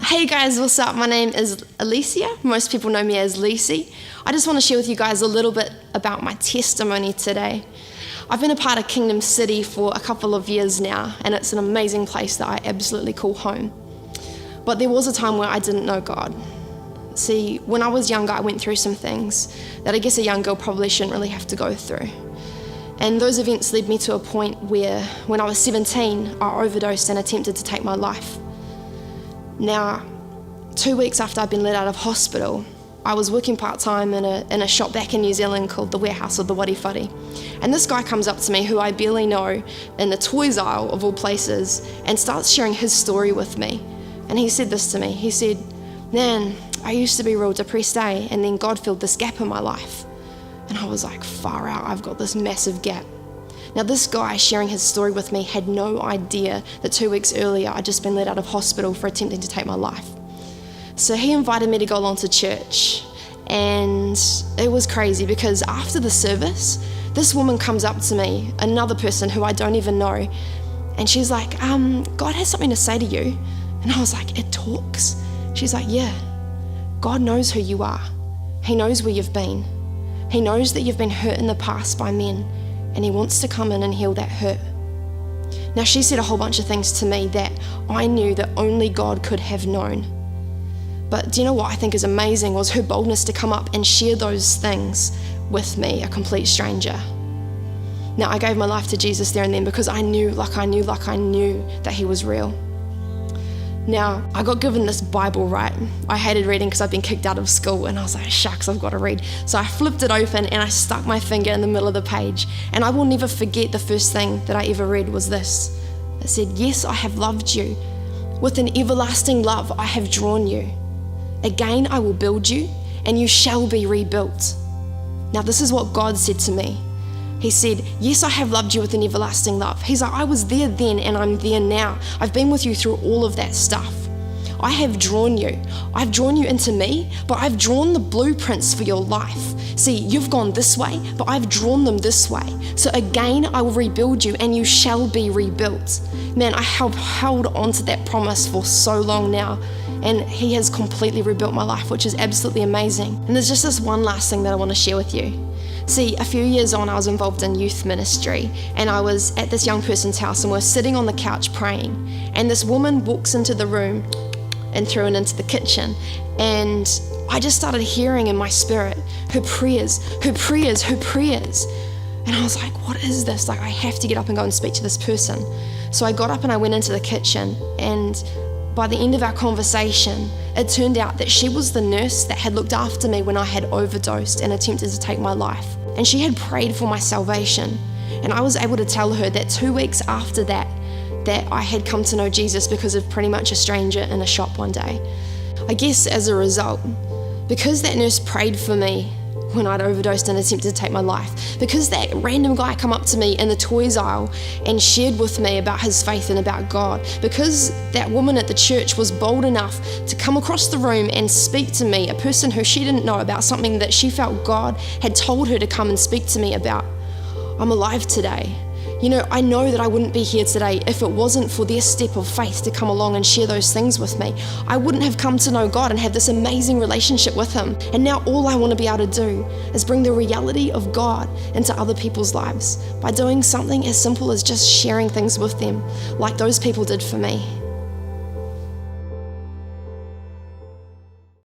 Hey guys, what's up? My name is Alicia. Most people know me as Licy. I just want to share with you guys a little bit about my testimony today. I've been a part of Kingdom City for a couple of years now, and it's an amazing place that I absolutely call home. But there was a time where I didn't know God. See, when I was younger, I went through some things that I guess a young girl probably shouldn't really have to go through. And those events led me to a point where, when I was 17, I overdosed and attempted to take my life. Now, 2 weeks after I'd been let out of hospital, I was working part-time in a shop back in New Zealand called the Warehouse of the Wari Whare. And this guy comes up to me, who I barely know, in the toys aisle of all places, and starts sharing his story with me. And he said this to me. He said, "Man, I used to be real depressed, and then God filled this gap in my life." And I was like, far out, I've got this massive gap. Now, this guy sharing his story with me had no idea that 2 weeks earlier I'd just been let out of hospital for attempting to take my life. So he invited me to go along to church, and it was crazy because after the service, this woman comes up to me, another person who I don't even know, and she's like, God has something to say to you. And I was like, it talks? She's like, yeah, God knows who you are. He knows where you've been. He knows that you've been hurt in the past by men, and he wants to come in and heal that hurt. Now, she said a whole bunch of things to me that I knew that only God could have known. But do you know what I think is amazing was her boldness to come up and share those things with me, a complete stranger. Now, I gave my life to Jesus there and then because I knew that he was real. Now, I got given this Bible, right? I hated reading because I'd been kicked out of school, and I was like, shucks, I've got to read. So I flipped it open and I stuck my finger in the middle of the page. And I will never forget the first thing that I ever read was this. It said, "Yes, I have loved you. With an everlasting love, I have drawn you. Again, I will build you, and you shall be rebuilt." Now, this is what God said to me. He said, yes, I have loved you with an everlasting love. He's like, I was there then and I'm there now. I've been with you through all of that stuff. I have drawn you. I've drawn you into me, but I've drawn the blueprints for your life. See, you've gone this way, but I've drawn them this way. So again, I will rebuild you and you shall be rebuilt. Man, I have held on to that promise for so long now, and he has completely rebuilt my life, which is absolutely amazing. And there's just this one last thing that I want to share with you. See, a few years on, I was involved in youth ministry, and I was at this young person's house, and we're sitting on the couch praying, and this woman walks into the room and through and into the kitchen, and I just started hearing in my spirit her prayers, her prayers, her prayers. And I was like, what is this? Like, I have to get up and go and speak to this person. So I got up and I went into the kitchen, and by the end of our conversation, it turned out that she was the nurse that had looked after me when I had overdosed and attempted to take my life. And she had prayed for my salvation. And I was able to tell her that 2 weeks after that I had come to know Jesus because of pretty much a stranger in a shop one day. I guess as a result, because that nurse prayed for me when I'd overdosed and attempted to take my life, because that random guy come up to me in the toys aisle and shared with me about his faith and about God, because that woman at the church was bold enough to come across the room and speak to me, a person who she didn't know, about something that she felt God had told her to come and speak to me about, I'm alive today. You know, I know that I wouldn't be here today if it wasn't for their step of faith to come along and share those things with me. I wouldn't have come to know God and have this amazing relationship with him. And now all I want to be able to do is bring the reality of God into other people's lives by doing something as simple as just sharing things with them, like those people did for me.